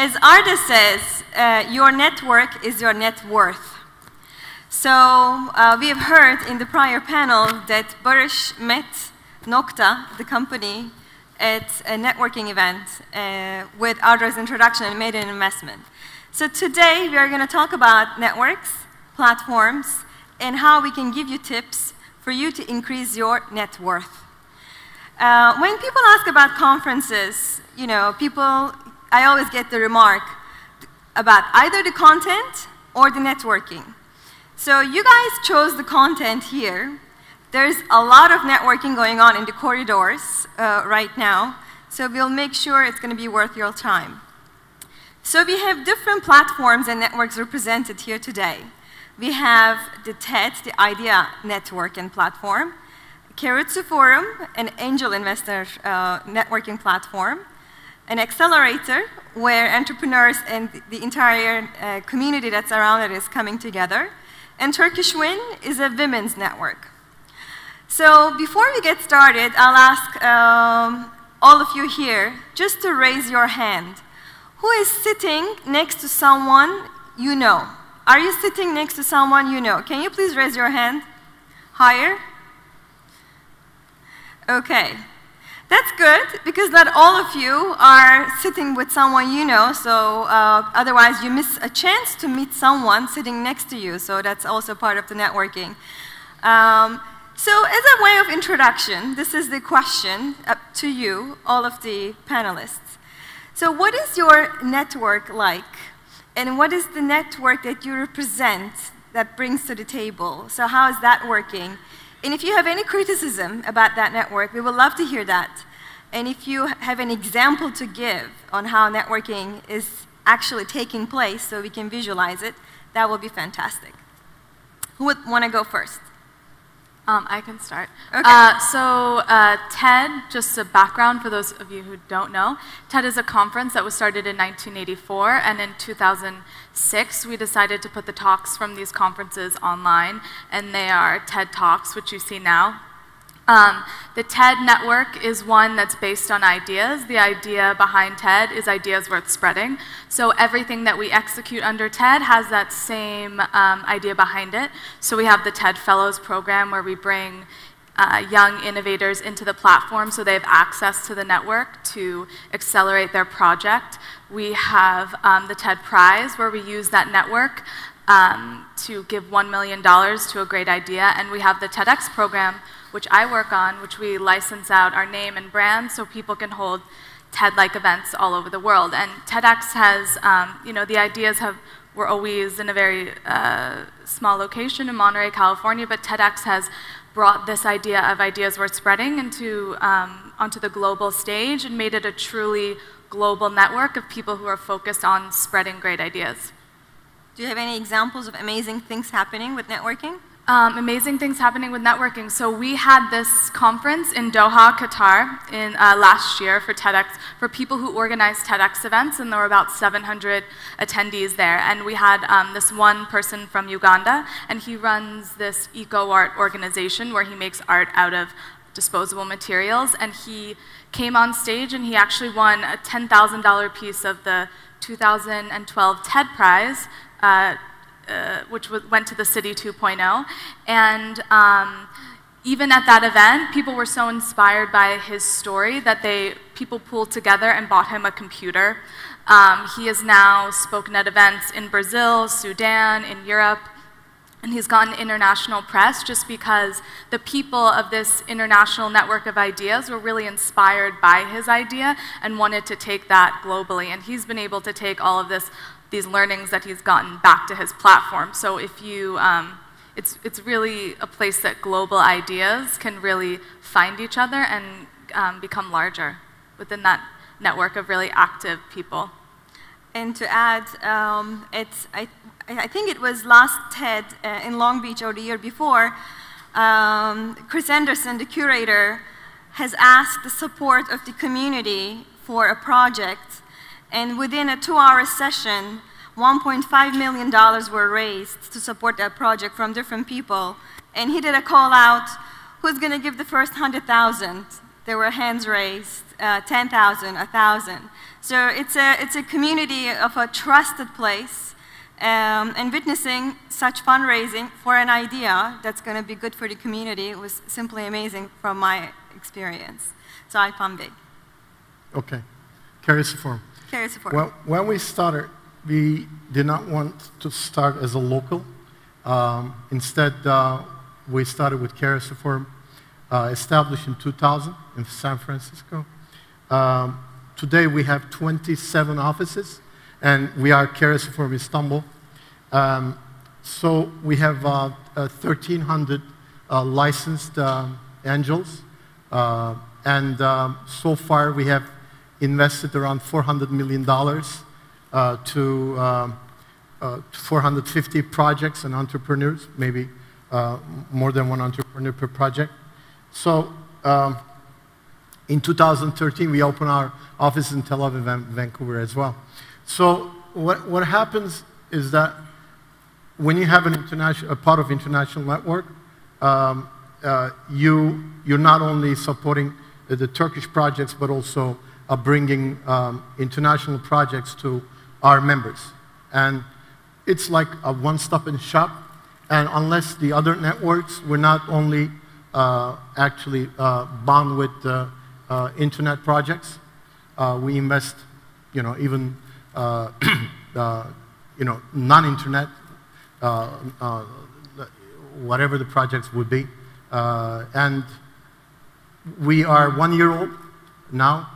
As Arda says, your network is your net worth. So we have heard in the prior panel that Barış met Nokta, the company, at a networking event with Arda's introduction and made an investment. So today we are going to talk about networks, platforms, and how we can give you tips for you to increase your net worth. When people ask about conferences, you know, I always get the remark about either the content or the networking. So you guys chose the content here. There's a lot of networking going on in the corridors right now, so we'll make sure it's going to be worth your time. So we have different platforms and networks represented here today. We have the TED, the Idea Network and Platform, Keiretsu Forum, an angel investor networking platform, an accelerator where entrepreneurs and the entire community that's around it is coming together, and TurkishWIN is a women's network. So before we get started, I'll ask all of you here just to raise your hand. Who is sitting next to someone you know? Are you sitting next to someone you know? Can you please raise your hand? Higher? Okay. That's good, because not all of you are sitting with someone you know, so otherwise you miss a chance to meet someone sitting next to you, so that's also part of the networking. So as a way of introduction, this is the question to you, all of the panelists. So what is your network like? And what is the network that you represent that brings to the table? So how is that working? And if you have any criticism about that network, we would love to hear that. And if you have an example to give on how networking is actually taking place so we can visualize it, that would be fantastic. Who would want to go first? I can start. Okay. TED, just a background for those of you who don't know, TED is a conference that was started in 1984, and in 2006 we decided to put the talks from these conferences online, and they are TED Talks, which you see now. The TED network is one that's based on ideas. The idea behind TED is ideas worth spreading. So everything that we execute under TED has that same idea behind it. So we have the TED Fellows program where we bring young innovators into the platform so they have access to the network to accelerate their project. We have the TED Prize where we use that network to give $1 million to a great idea. And we have the TEDx program, which I work on, which we license out our name and brand so people can hold TED-like events all over the world. And TEDx has, you know, the ideas were always in a very small location in Monterey, California, but TEDx has brought this idea of ideas worth spreading onto the global stage and made it a truly global network of people who are focused on spreading great ideas. Do you have any examples of amazing things happening with networking? Amazing things happening with networking. So we had this conference in Doha, Qatar, in last year for TEDx, for people who organize TEDx events, and there were about 700 attendees there. And we had this one person from Uganda, and he runs this eco-art organization where he makes art out of disposable materials. And he came on stage, and he actually won a $10,000 piece of the 2012 TED Prize, which went to the City 2.0. And even at that event, people were so inspired by his story that people pooled together and bought him a computer. He has now spoken at events in Brazil, Sudan, in Europe, and he's gotten international press just because the people of this international network of ideas were really inspired by his idea and wanted to take that globally. And he's been able to take all of these learnings that he's gotten back to his platform. So if you, it's really a place that global ideas can really find each other and become larger within that network of really active people. And to add, I think it was last TED in Long Beach or the year before, Chris Anderson, the curator, has asked the support of the community for a project. And within a 2-hour session, $1.5 million were raised to support that project from different people. And he did a call out, who's going to give the first 100,000 There were hands raised, 10,000, 1,000. So it's a community of a trusted place, and witnessing such fundraising for an idea that's going to be good for the community was simply amazing from my experience. So I found big. Okay. Keiretsu. Well, when we started, we did not want to start as a local. Instead, we started with Keiretsu, established in 2000 in San Francisco. Today, we have 27 offices, and we are Keiretsu Istanbul. So we have 1,300 licensed angels, and so far we have invested around $400 million to 450 projects and entrepreneurs, maybe more than one entrepreneur per project. So in 2013, we opened our office in Tel Aviv and Vancouver as well. So what happens is that when you have a part of international network, you're not only supporting the Turkish projects, but also bringing international projects to our members. And it's like a one-stop shop. And unless the other networks, we're not only actually bound with internet projects. We invest, even non-internet, whatever the projects would be. And we are 1 year old now.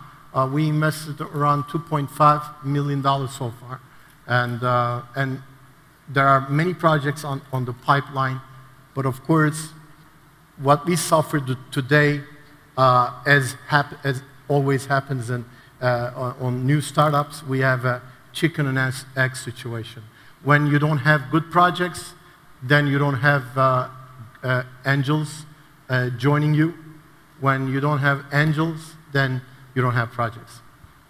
We invested around $2.5 million so far. And there are many projects on the pipeline. But of course, what we suffered today, as always happens on new startups, we have a chicken and egg situation. When you don't have good projects, then you don't have angels joining you. When you don't have angels, then you don't have projects.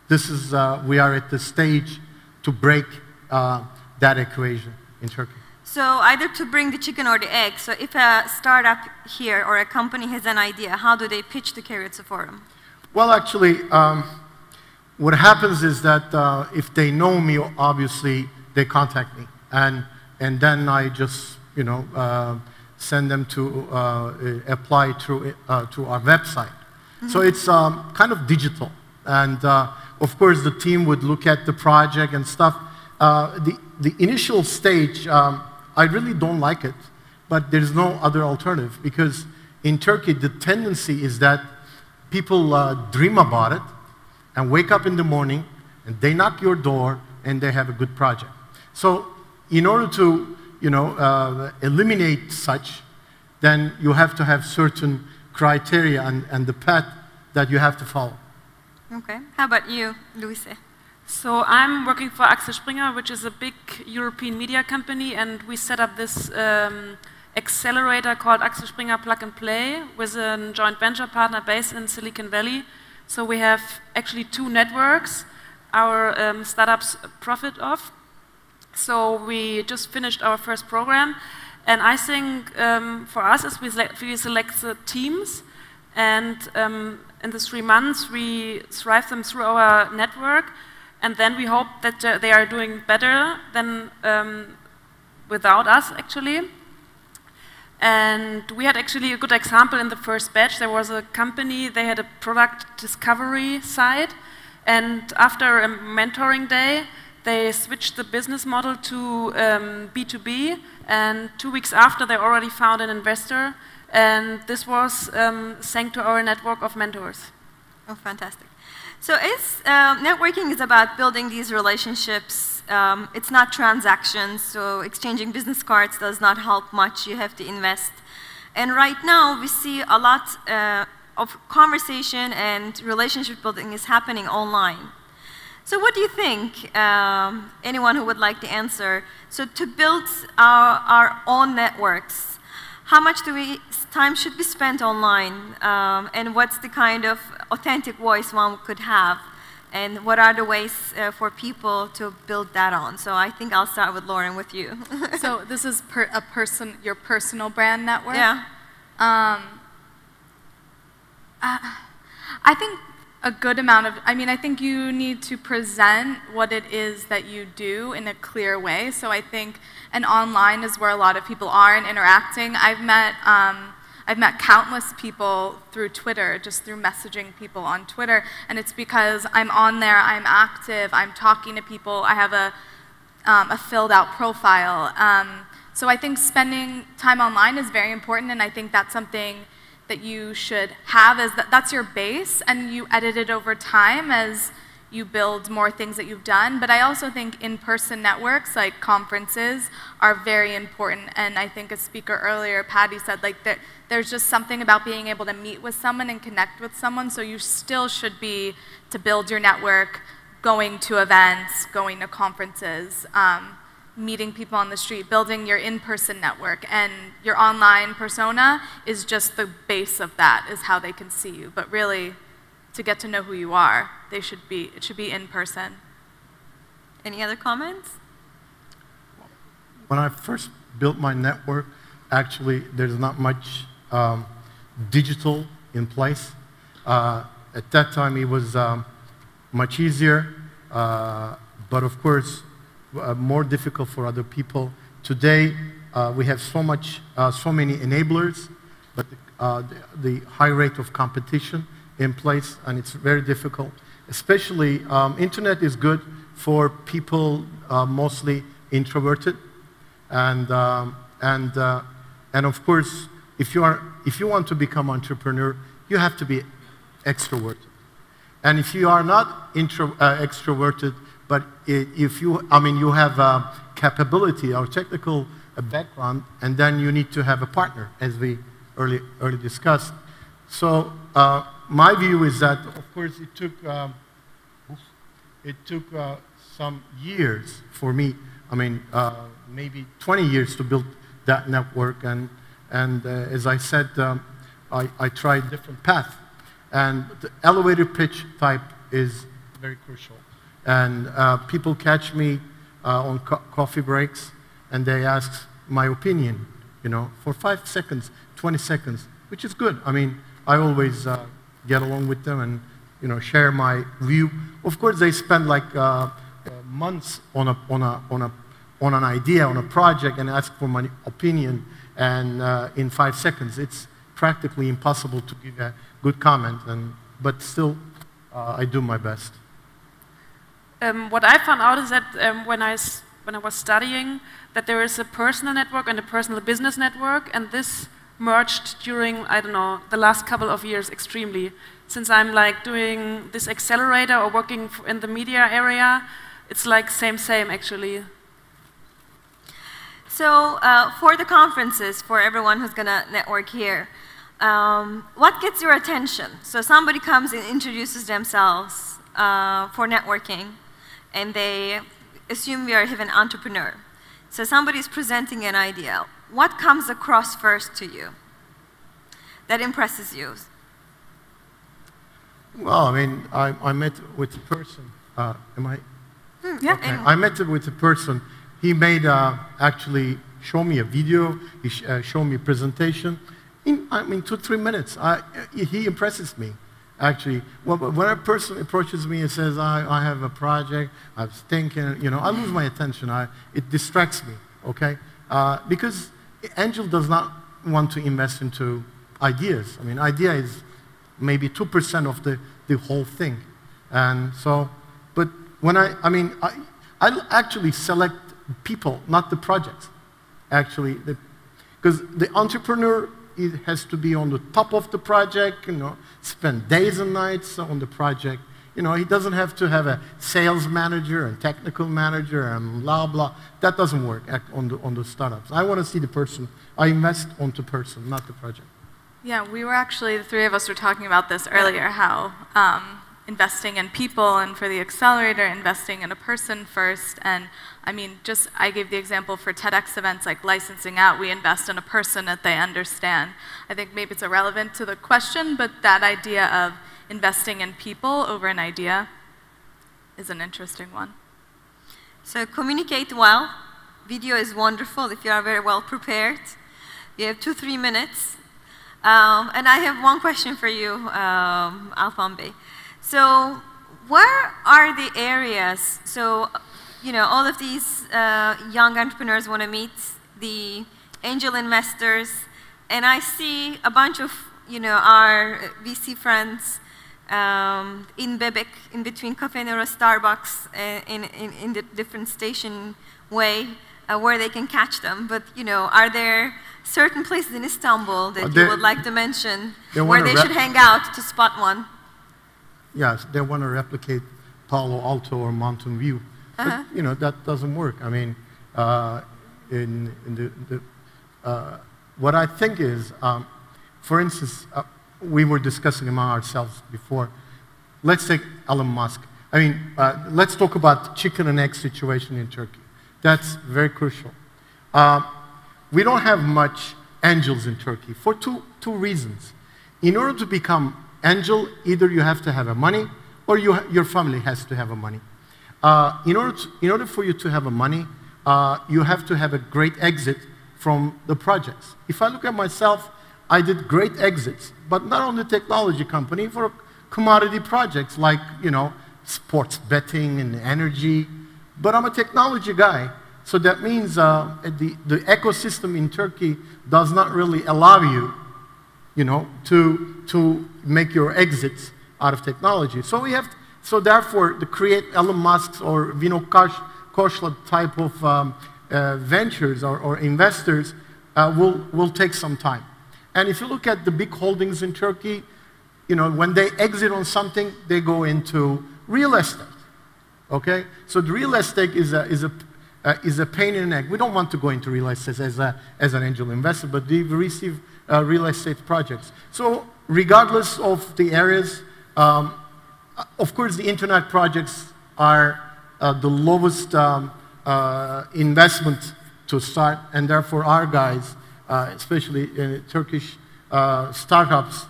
This is, we are at the stage to break that equation in Turkey. So either to bring the chicken or the egg. So if a startup here or a company has an idea, how do they pitch the Keiretsu Forum? Well, actually, what happens is that if they know me, obviously, they contact me. And then I just, send them to apply to our website. Mm-hmm. So it's kind of digital. And of course, the team would look at the project and stuff. The initial stage, I really don't like it, but there's no other alternative, because in Turkey, the tendency is that people dream about it and wake up in the morning and they knock your door and they have a good project. So in order to eliminate such, then you have to have certain criteria and the path that you have to follow. Okay. How about you, Luise? So I'm working for Axel Springer, which is a big European media company, and we set up this accelerator called Axel Springer Plug and Play with a joint venture partner based in Silicon Valley. So we have actually 2 networks our startups profit off. So we just finished our first program, and I think for us is we select the teams, and in the 3 months we thrive them through our network. And then we hope that they are doing better than without us, actually. And we had actually a good example in the first batch. There was a company, they had a product discovery site, and after a mentoring day, they switched the business model to B2B, and 2 weeks after, they already found an investor, and this was thanks to our network of mentors. Oh, fantastic. So networking is about building these relationships. It's not transactions, so exchanging business cards does not help much. You have to invest. And right now, we see a lot of conversation and relationship building is happening online. So what do you think, anyone who would like to answer? So to build our own networks, how much time should be spent online? And what's the kind of authentic voice one could have? And what are the ways for people to build that on? So I think I'll start with Laren, with you. So this is your personal brand network? Yeah. I think a good amount of, I think you need to present what it is that you do in a clear way. So I think, and online is where a lot of people are and interacting. I've met countless people through Twitter, just through messaging people on Twitter, and it's because I'm on there, I'm active, I'm talking to people, I have a filled out profile. So I think spending time online is very important, and I think that's something that you should have, is that's your base, and you edit it over time as you build more things that you've done. But I also think in-person networks, like conferences, are very important. And I think a speaker earlier, Patty, said like there's just something about being able to meet with someone and connect with someone. So you still should be, to build your network, going to events, going to conferences, meeting people on the street, building your in-person network. And your online persona is just the base of that, is how they can see you. But really, to get to know who you are, it should be in person. Any other comments? When I first built my network, actually, there's not much digital in place. At that time, it was much easier, but of course, more difficult for other people. Today, we have so many enablers, but the high rate of competition in place, and it's very difficult. Especially, internet is good for people mostly introverted, and of course, if you want to become entrepreneur, you have to be extroverted. And if you are not extroverted, but if you have capability or technical background, and then you need to have a partner, as we early discussed. So my view is that, of course, it took some years for me. Maybe 20 years to build that network, and as I said, I tried different paths, and the elevator pitch type is very crucial. And people catch me on coffee breaks, and they ask my opinion, for 5 seconds, 20 seconds, which is good. I always get along with them and share my view. Of course, they spend like months on an idea, on a project, and ask for my opinion. And in 5 seconds, it's practically impossible to give a good comment. But still, I do my best. What I found out is that when I was studying, that there is a personal network and a personal business network, and this merged during, I don't know, the last couple of years extremely. Since I'm like doing this accelerator or working in the media area, it's like same actually. So for the conferences, for everyone who's going to network here, what gets your attention? So somebody comes and introduces themselves for networking, and they assume you're even an entrepreneur. So somebody's presenting an idea. What comes across first to you that impresses you? Well, I met with a person. Am I? Yeah. Okay. I met with a person. He made actually show me a video. He showed me a presentation. In 2-3 minutes, he impresses me. Actually, when a person approaches me and says, I have a project, I was thinking, I lose my attention. It distracts me, okay? Because Angel does not want to invest into ideas. Idea is maybe 2% of the whole thing. And so, but when I actually select people, not the projects. Actually, because the entrepreneur, it has to be on the top of the project, spend days and nights on the project. He doesn't have to have a sales manager and technical manager and blah, blah. That doesn't work on the startups. I want to see the person. I invest onto person, not the project. Yeah, we were actually, the three of us were talking about this earlier, how investing in people, and for the accelerator, investing in a person first. And I gave the example for TEDx events, like licensing out, we invest in a person that they understand. I think maybe it's irrelevant to the question, but that idea of investing in people over an idea is an interesting one. So communicate well. Video is wonderful if you are very well prepared. You have 2-3 minutes. And I have one question for you, Alphan Bey. So where are the areas, so, you know, all of these young entrepreneurs want to meet the angel investors, and I see a bunch of, you know, our VC friends in Bebek, in between Cafe Nero, Starbucks, in the different station way, where they can catch them. But, you know, are there certain places in Istanbul that you would like to mention where they should hang out to spot one? Yes, they want to replicate Palo Alto or Mountain View. But, you know, that doesn't work. I mean, what I think is, for instance, we were discussing among ourselves before. Let's take Elon Musk. I mean, let's talk about the chicken and egg situation in Turkey. That's very crucial. We don't have much angels in Turkey for two reasons. In order to become angel, either you have to have a money or your family has to have a money. In order for you to have a money, you have to have a great exit from the projects. If I look at myself, I did great exits, but not on the technology company, for commodity projects like, you know, sports betting and energy. But I'm a technology guy, so that means the ecosystem in Turkey does not really allow you, you know, to make your exits out of technology. So therefore, to create Elon Musk's or Vinod Koshla type of ventures or investors will take some time. And if you look at the big holdings in Turkey, you know, when they exit on something, they go into real estate. Okay, so the real estate is a pain in the neck. We don't want to go into real estate as an angel investor, but we receive real estate projects. So regardless of the areas, of course, the internet projects are the lowest investment to start, and therefore our guys, especially in Turkish startups,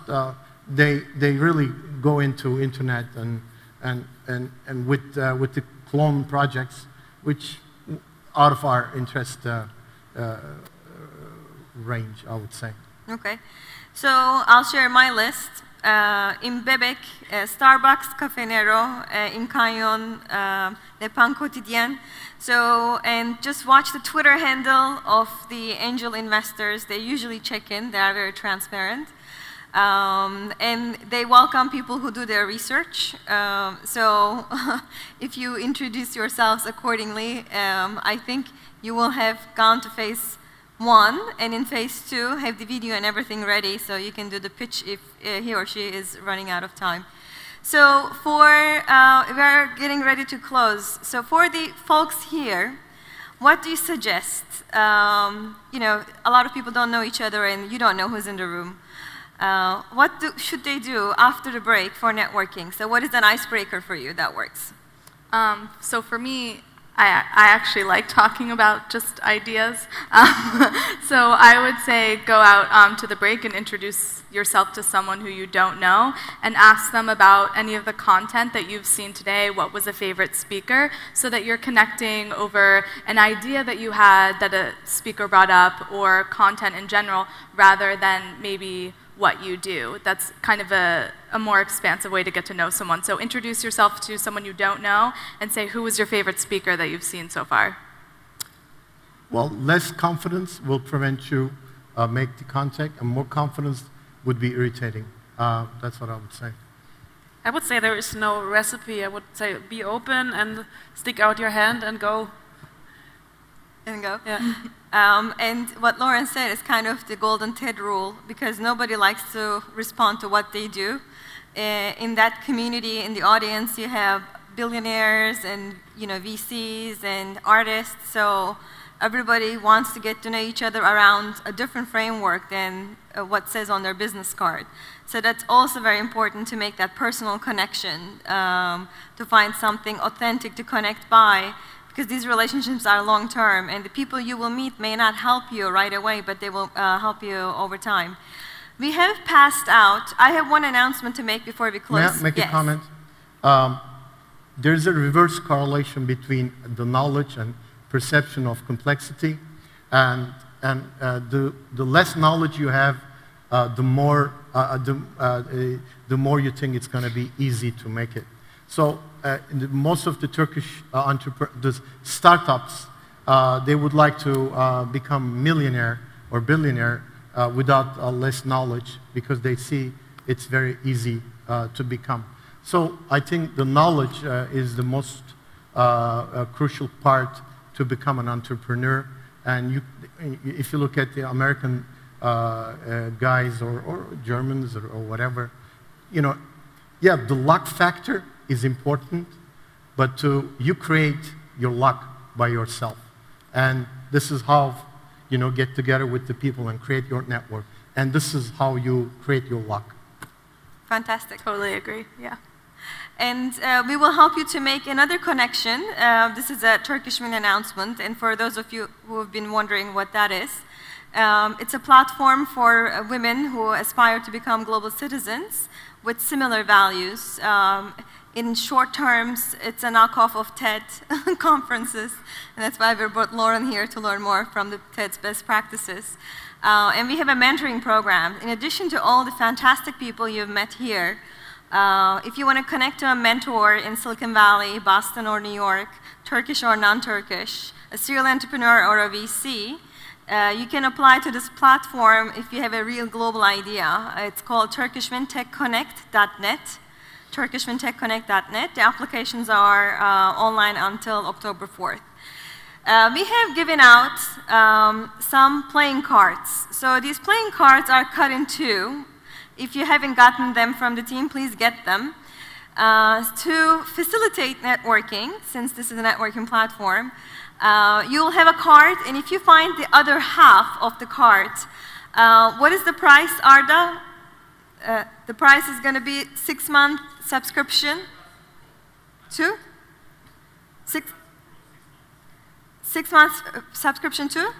they really go into internet and with the clone projects, which out of our interest range, I would say. Okay, so I'll share my list. In Bebek, Starbucks, Cafe Nero, in Canyon, Le Pan Quotidien. So, and just watch the Twitter handle of the angel investors. They usually check in. They are very transparent. And they welcome people who do their research. So if you introduce yourselves accordingly, I think you will have gone to phase 1, and in phase 2, have the video and everything ready so you can do the pitch if he or she is running out of time. So we're getting ready to close. So for the folks here, what do you suggest? You know, a lot of people don't know each other and you don't know who's in the room. What should they do after the break for networking? So what is an icebreaker for you that works? So for me, I actually like talking about just ideas. So I would say go out to the break and introduce yourself to someone who you don't know and ask them about any of the content that you've seen today, what was a favorite speaker, so that you're connecting over an idea that you had that a speaker brought up or content in general rather than maybe what you do. That's kind of a more expansive way to get to know someone. So introduce yourself to someone you don't know and say, who was your favorite speaker that you've seen so far? Well, less confidence will prevent you make the contact, and more confidence would be irritating. That's what I would say. I would say there is no recipe. I would say be open and stick out your hand and go. And go. Yeah. And what Laren said is kind of the golden TED rule, because nobody likes to respond to what they do. In that community, in the audience, you have billionaires and, you know, VCs and artists. So everybody wants to get to know each other around a different framework than what says on their business card. So that's also very important to make that personal connection, to find something authentic to connect by. Because these relationships are long-term, and the people you will meet may not help you right away, but they will help you over time. We have passed out. I have one announcement to make before we close. May I make a comment? There's a reverse correlation between the knowledge and perception of complexity, and the less knowledge you have, the more you think it's going to be easy to make it. So most of the Turkish the startups, they would like to become millionaire or billionaire without less knowledge, because they see it's very easy to become. So I think the knowledge is the most crucial part to become an entrepreneur. And if you look at the American guys or Germans or whatever, you know, yeah, the luck factor is important, but you create your luck by yourself. And this is how, you know, get together with the people and create your network. And this is how you create your luck. Fantastic. Totally agree, yeah. And we will help you to make another connection. This is a TurkishWIN announcement, and for those of you who have been wondering what that is, it's a platform for women who aspire to become global citizens with similar values. In short terms, it's a knockoff of TED conferences, and that's why we brought Laren here to learn more from the TED's best practices. And we have a mentoring program. In addition to all the fantastic people you've met here, if you want to connect to a mentor in Silicon Valley, Boston, or New York, Turkish or non-Turkish, a serial entrepreneur or a VC, you can apply to this platform if you have a real global idea. It's called TurkishWINTechConnect.net. TurkishWINTechConnect.net. The applications are online until October 4th. We have given out some playing cards. So these playing cards are cut in two. If you haven't gotten them from the team, please get them. To facilitate networking, since this is a networking platform, you'll have a card, and if you find the other half of the card, what is the price, Arda? The price is going to be 6-month subscription to? 6 months subscription to?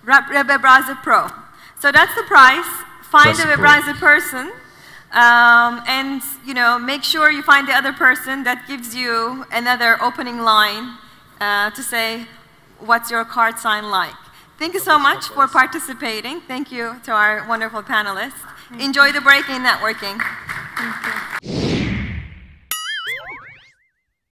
Webrazzi Pro. So that's the price. Find a Webrazzi person, and make sure you find the other person that gives you another opening line to say, what's your card sign like? Thank you so much for participating. Thank you to our wonderful panelists. Enjoy the break in networking. Thank you.